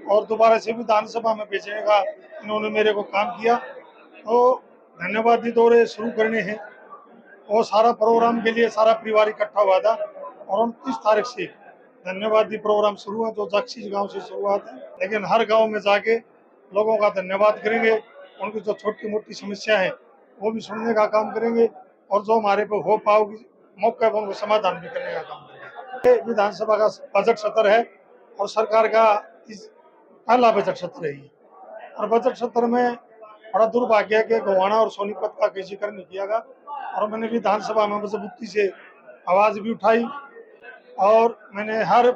और दोबारा से विधानसभा में भेजने का इन्होंने मेरे को काम किया। तो धन्यवादी दौरे शुरू करने हैं और सारा प्रोग्राम के लिए सारा परिवार इकट्ठा हुआ था और 29 तारीख से धन्यवादी प्रोग्राम शुरू है, जो जक्षी गांव से शुरुआत है। लेकिन हर गांव में जाके लोगों का धन्यवाद करेंगे, उनकी जो छोटी मोटी समस्या है वो भी सुनने का काम करेंगे और जो हमारे पे हो पाओगी मौके पर उनको समाधान भी करने का काम करेंगे। ये विधानसभा का बजट सत्र है और सरकार का इस पहला बजट सत्र है ये। और बजट सत्र में बड़ा दुर्भाग्य है कि गोवाना और सोनीपत का केसीकरण नहीं किया गया और मैंने विधानसभा में मजबूती से आवाज भी उठाई और मैंने हर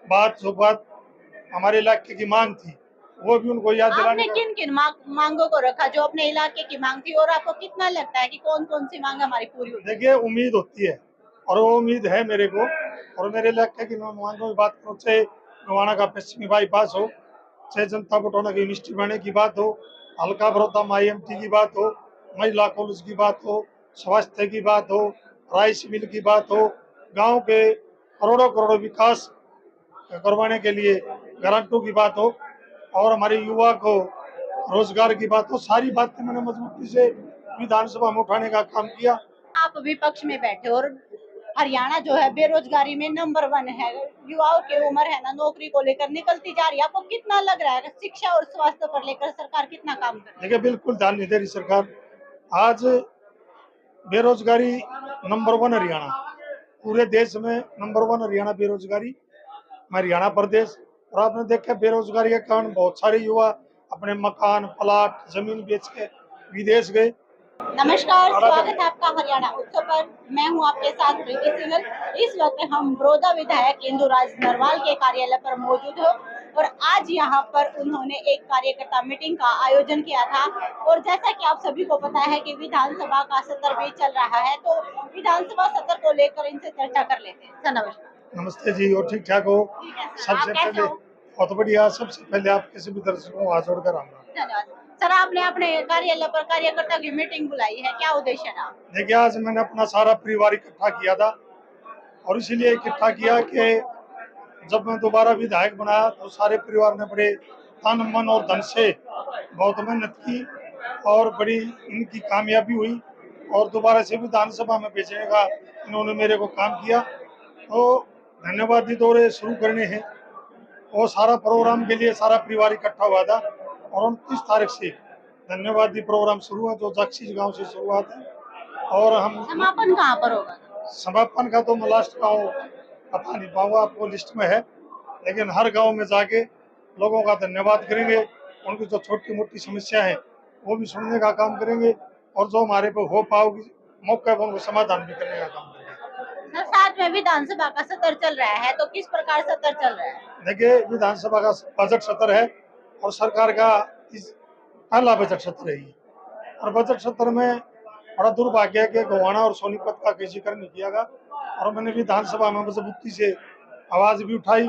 बात जो बात हमारे इलाके की मांग थी वो भी उनको याद दिलाने। आपने किन किन मांगों को रखा जो अपने इलाके की मांग थी, और आपको कितना लगता है कि कौन कौन सी मांग हमारी पूरी होगी? देखिए, उम्मीद होती है और वो उम्मीद है मेरे को। और मेरे इलाके की मांगों की बात करूँ, चाहे गोवाना का पश्चिमी बाईपास हो, चाहे जनता बटोना की यूनिवर्सिटी बनने की बात हो, हल्का बड़ौदा में IMT की बात हो, महिला कॉलेज की बात हो, स्वास्थ्य की बात हो, राइस मिल की बात हो, गांव के करोड़ों करोड़ों विकास करवाने के लिए गारंटों की बात हो और हमारे युवा को रोजगार की बात हो, सारी बातें मैंने मजबूती से विधानसभा में उठाने का काम किया। आप विपक्ष में बैठे और हरियाणा जो है बेरोजगारी में नंबर 1 है, युवाओं की उम्र है ना नौकरी को लेकर निकलती जा रही है, आपको कितना लग रहा है शिक्षा और स्वास्थ्य पर लेकर सरकार कितना काम कर रही है? देखिए, बिल्कुल ध्यान नहीं दे रही सरकार। आज बेरोजगारी नंबर 1 हरियाणा, पूरे देश में नंबर 1 हरियाणा बेरोजगारी में हरियाणा प्रदेश। और आपने देखा बेरोजगारी के कारण बहुत सारे युवा अपने मकान प्लाट जमीन बेच के विदेश गए। नमस्कार, स्वागत है आपका हरियाणा उत्सव पर। मैं हूं आपके साथ प्रीति सिंगल। इस वक्त हम बड़ौदा विधायक इंदुराज नरवाल के कार्यालय पर मौजूद हो और आज यहां पर उन्होंने एक कार्यकर्ता मीटिंग का आयोजन किया था। और जैसा कि आप सभी को पता है कि विधानसभा का सत्र भी चल रहा है, तो विधानसभा सत्र को लेकर इनसे चर्चा कर लेते हैं। सर नमस्कार। नमस्ते जी, और ठीक ठाक हो? सबसे पहले बहुत बढ़िया। सबसे पहले आपके सभी दर्शकों को हाथ जोड़कर धन्यवाद सर। आपने अपने कार्यालय पर कार्यकर्ता की मीटिंग बुलाई है, क्या उद्देश्य था? देखिए, आज मैंने अपना सारा परिवार इकट्ठा किया था और इसीलिए इकट्ठा किया कि जब मैं दोबारा विधायक बना तो सारे परिवार ने बड़े तन मन और धन से बहुत मेहनत की और बड़ी इनकी कामयाबी हुई और दोबारा से विधानसभा में भेजने का इन्होंने मेरे को काम किया। तो धन्यवादी दौरे शुरू करने हैं और सारा प्रोग्राम के लिए सारा परिवार इकट्ठा हुआ था और 29 तारीख से धन्यवादी प्रोग्राम शुरू है, जो जक्षी गांव से शुरुआत है। और हम समापन कहाँ पर होगा? समापन का तो मैं लास्ट गाँव पता नहीं पाऊंगा, आपको लिस्ट में है, लेकिन हर गांव में जाके लोगों का धन्यवाद करेंगे, उनकी जो छोटी मोटी समस्या है वो भी सुनने का काम करेंगे और जो हमारे पे हो पाओगी मौके पर उनको समाधान भी करने का काम करेंगे। साथ में विधानसभा का सत्र चल रहा है, तो किस प्रकार सत्र चल रहा है? देखिए, विधानसभा का बजट सत्र है और सरकार का इस पहला बजट सत्र है ये। और बजट सत्र में बड़ा दुर्भाग्य है कि गोवाना और सोनीपत का केसीकरण नहीं किया गया और मैंने विधानसभा में मजबूती से आवाज भी उठाई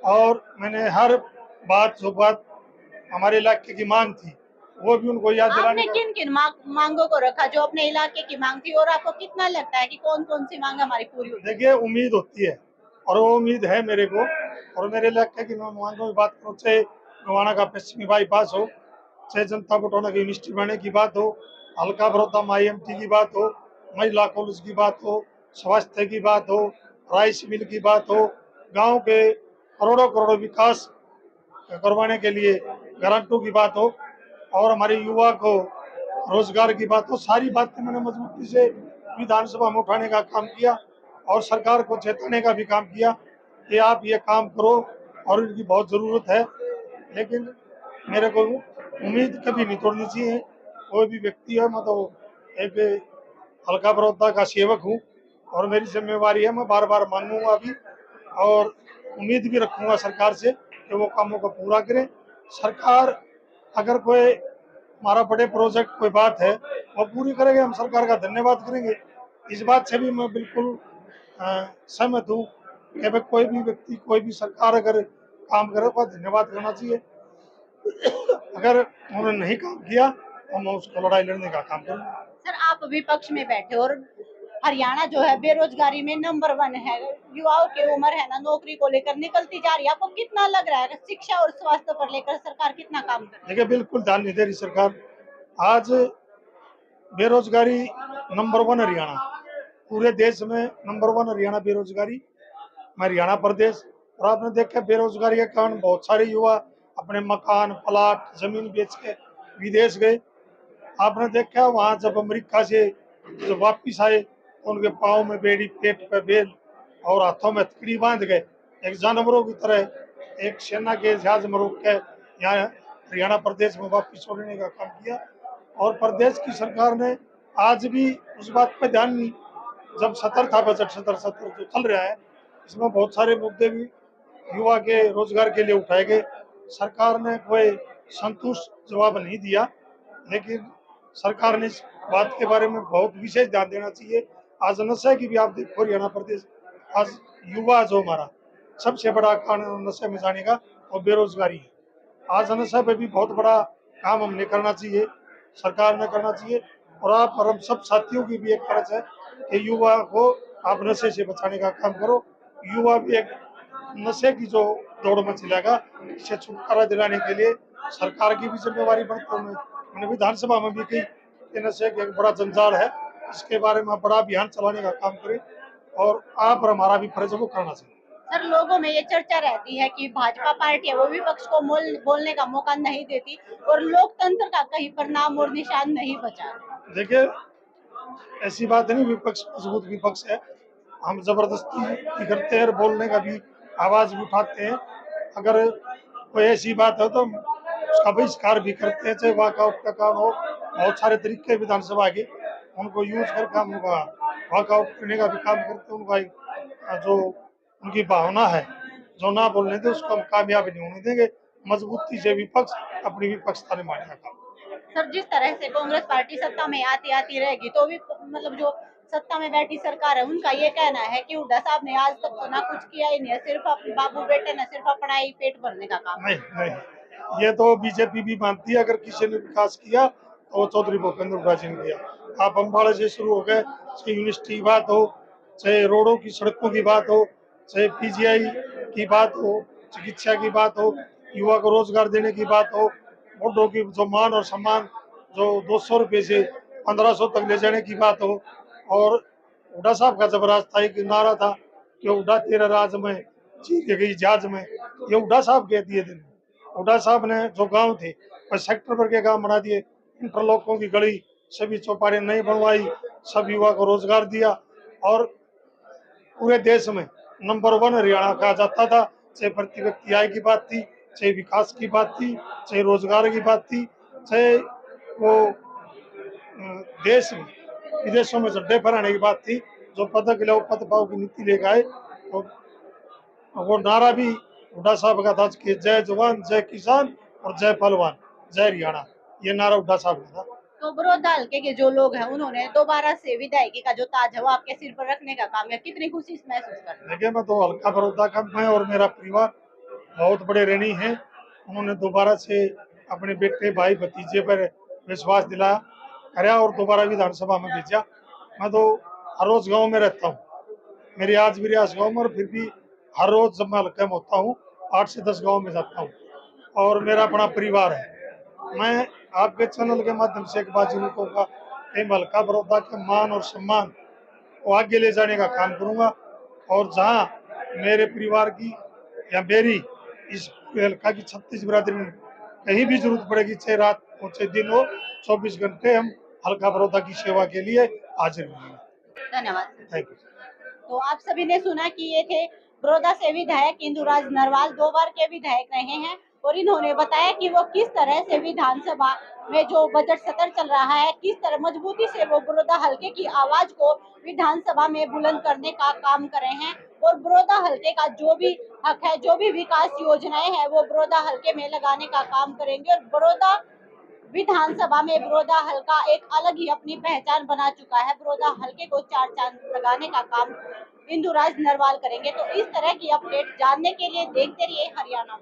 और मैंने हर बात जो बात हमारे इलाके की मांग थी वो भी उनको याद दिलाने। आपने किन किन मांगों को रखा जो अपने इलाके की मांग थी, और आपको कितना लगता है कि कौन कौन सी मांग हमारी पूरी होगी? देखिए, उम्मीद होती है और वो उम्मीद है मेरे को। और मेरे इलाके की मांगों की बात करूँ, चाहे गोवाना का पश्चिमी बाईपास हो, चाहे जनता बटोना की यूनिवर्सिटी बनने की बात हो, हल्का बड़ौदा में IMT की बात हो, महिला कॉलेज की बात हो, स्वास्थ्य की बात हो, राइस मिल की बात हो, गांव के करोड़ों करोड़ों विकास करवाने के लिए गारंटों की बात हो और हमारे युवा को रोजगार की बात हो, सारी बातें मैंने मजबूती से विधानसभा में उठाने का काम किया और सरकार को चेताने का भी काम किया कि आप ये काम करो और इनकी बहुत ज़रूरत है। लेकिन मेरे को उम्मीद कभी नहीं तोड़नी चाहिए। कोई भी व्यक्ति है, मैं तो एक हल्का बड़ौदा का सेवक हूँ और मेरी जिम्मेवारी है, मैं बार बार मांगूंगा अभी और उम्मीद भी रखूंगा सरकार से कि वो कामों को पूरा करें। सरकार अगर कोई हमारा बड़े प्रोजेक्ट कोई बात है वो पूरी करेंगे, हम सरकार का धन्यवाद करेंगे। इस बात से भी मैं बिल्कुल सहमत हूँ कि भाई कोई भी व्यक्ति कोई भी सरकार अगर काम करे तो धन्यवाद करना चाहिए। अगर उन्होंने नहीं काम किया तो मैं उसको लड़ाई लड़ने का काम करूँगा। सर, आप विपक्ष में बैठे और हरियाणा जो है बेरोजगारी में नंबर 1 है। युवाओं की उम्र है ना नौकरी को लेकर निकलती जा रही है। आपको कितना लग रहा है शिक्षा और स्वास्थ्य पर लेकर सरकार कितना काम कर रही देखिए बिल्कुल ध्यान नहीं दे रही सरकार। आज बेरोजगारी नंबर 1 हरियाणा, पूरे देश में नंबर 1 हरियाणा बेरोजगारी में, हरियाणा प्रदेश। और आपने देखा बेरोजगारी के कारण बहुत सारे युवा अपने मकान प्लाट जमीन बेच के विदेश गए। आपने देखा वहां जब अमेरिका से जब वापिस आए तो उनके पाँव में बेड़ी पेट पे बेल और हाथों में हथकड़ी बांध गए, एक जानवरों की तरह एक सेना के जहाज में रोक के यहाँ हरियाणा प्रदेश में वापिस छोड़ने का काम किया। और प्रदेश की सरकार ने आज भी उस बात पर ध्यान नहीं। जब सत्र था बजट सत्र जो चल रहा है, इसमें बहुत सारे मुद्दे भी युवा के रोजगार के लिए उठाए गए। सरकार ने कोई संतुष्ट जवाब नहीं दिया, लेकिन सरकार ने इस बात के बारे में बहुत विशेष ध्यान देना चाहिए। आज नशे की भी आप देखो हरियाणा प्रदेश, आज युवा जो हमारा सबसे बड़ा कारण नशे में जाने का और बेरोजगारी है। आज नशे पे भी बहुत बड़ा काम हमने करना चाहिए, सरकार ने करना चाहिए। और आप और हम सब साथियों की भी एक फर्ज है कि युवा को आप नशे से बचाने का काम करो। युवा भी एक नशे की जो दौड़ में चलेगा, इससे छुटकारा दिलाने के लिए सरकार की भी जिम्मेवारी बनती है। मैंने विधानसभा में भी कही कि नशे एक बड़ा जंजाल है, इसके बारे में बड़ा अभियान चलाने का काम करें और आप और हमारा भी फर्ज है वो करना चाहिए। सर लोगों में ये चर्चा रहती है कि भाजपा पार्टी है वो विपक्ष को बोलने का मौका नहीं देती और लोकतंत्र का कहीं पर नाम और निशान नहीं बचा। देखिए ऐसी बात नहीं, विपक्ष मजबूत विपक्ष है, हम जबरदस्ती भी करते हैं और बोलने का भी आवाज भी उठाते हैं। अगर कोई ऐसी बात है तो उसका बहिष्कार भी करते हैं, चाहे वॉकआउट का काम हो। बहुत सारे तरीके विधानसभा के उनको यूज करके हम उनका वॉकआउट करने का भी काम करते हैं। उनका जो उनकी भावना है जो ना बोलने दे उसको हम कामयाब नहीं होने देंगे। मजबूती से विपक्ष अपनी विपक्षता निभाने का काम। सर जिस तरह से कांग्रेस पार्टी सत्ता में आती आती रहेगी तो भी मतलब जो सत्ता में बैठी सरकार है उनका ये कहना है कि हुड्डा साहब ने आज तक तो ना कुछ किया ही नहीं है, सिर्फ अपने बाबू बेटे ने सिर्फ अपना ही पेट भरने का काम। नहीं नहीं, ये तो बीजेपी भी मानती है, अगर किसी ने विकास किया तो वो चौधरी भूपेंद्र हुड्डा जी ने किया। आप अम्बाड़ा से शुरू हो गए, चाहे यूनिवर्सिटी की बात हो, चाहे रोडों की सड़कों की बात हो, चाहे पीजीआई की बात हो, चिकित्सा की बात हो, युवा को रोजगार देने की बात हो, बूढ़ों की जो मान और सम्मान जो 200 रुपये से 1500 तक ले जाने की बात हो। और हुड्डा साहब का जब राज था एक नारा था कि हुड्डा तेरा राज में चीर गई जहाज में, ये हुड्डा साहब के दिए दिन। हुड्डा साहब ने जो गांव थे और सेक्टर भर के गांव बना दिए, इंटरलॉकों की गली सभी चौपाटी नहीं बनवाई, सब युवा को रोजगार दिया। और पूरे देश में नंबर 1 हरियाणा कहा जाता था, चाहे प्रति व्यक्ति आय की बात थी, चाहे विकास की बात थी, चाहे रोजगार की बात थी, चाहे वो देश में विदेशों में झंडे फहराने की बात थी। जो पदक ले पद भाव की नीति लेकर आए, तो वो नारा भी हुड्डा साहब का था कि जय जवान जय किसान और जय पहलवान जय हरियाणा, ये नारा हुड्डा साहब का था। तो बड़ौदा हल्के के जो लोग हैं उन्होंने दोबारा से विधायकी का जो ताज है वो आपके सिर पर रखने का काम है, कितनी खुशी महसूस कर रहे हैं? देखिए मैं तो हल्का बड़ौदा का, मैं और मेरा परिवार बहुत बड़े ऋणी हैं। उन्होंने दोबारा से अपने बेटे भाई भतीजे पर विश्वास दिलाया, कराया और दोबारा विधानसभा में भेजा। मैं तो हर रोज गांव में रहता हूँ, मेरी आज भी रियास गाँव में, और फिर भी हर रोज जब मैं हल्के में होता हूँ 8 से 10 गाँव में जाता हूँ और मेरा अपना परिवार है। मैं आपके चैनल के माध्यम से एक बात जरूर कहूँगा कि मैं हल्का बड़ौदा के मान और सम्मान को आगे ले जाने का काम करूँगा। और जहाँ मेरे परिवार की या मेरी इस हल्का की 36 बिरादरी में कहीं भी जरूरत पड़ेगी, चाहे रात हो चाहे दिन हो, 24 घंटे हम हल्का बड़ौदा की सेवा के लिए हाजिर रहेंगे। धन्यवाद। Thank you. तो आप सभी ने सुना कि ये थे बड़ौदा से विधायक इंदुराज नरवाल, 2 बार के विधायक रहे हैं और इन्होंने बताया कि वो किस तरह से विधानसभा में जो बजट सत्र चल रहा है किस तरह मजबूती से वो बड़ौदा हल्के की आवाज को विधानसभा में बुलंद करने का काम कर रहे हैं और बड़ौदा हल्के का जो भी हक है, जो भी विकास योजनाएं हैं वो बड़ौदा हल्के में लगाने का काम करेंगे। और बड़ौदा विधानसभा में बड़ौदा हल्का एक अलग ही अपनी पहचान बना चुका है। बड़ौदा हल्के को 4 चांद लगाने का काम इंदुराज नरवाल करेंगे। तो इस तरह की अपडेट जानने के लिए देखते रहिए हरियाणा।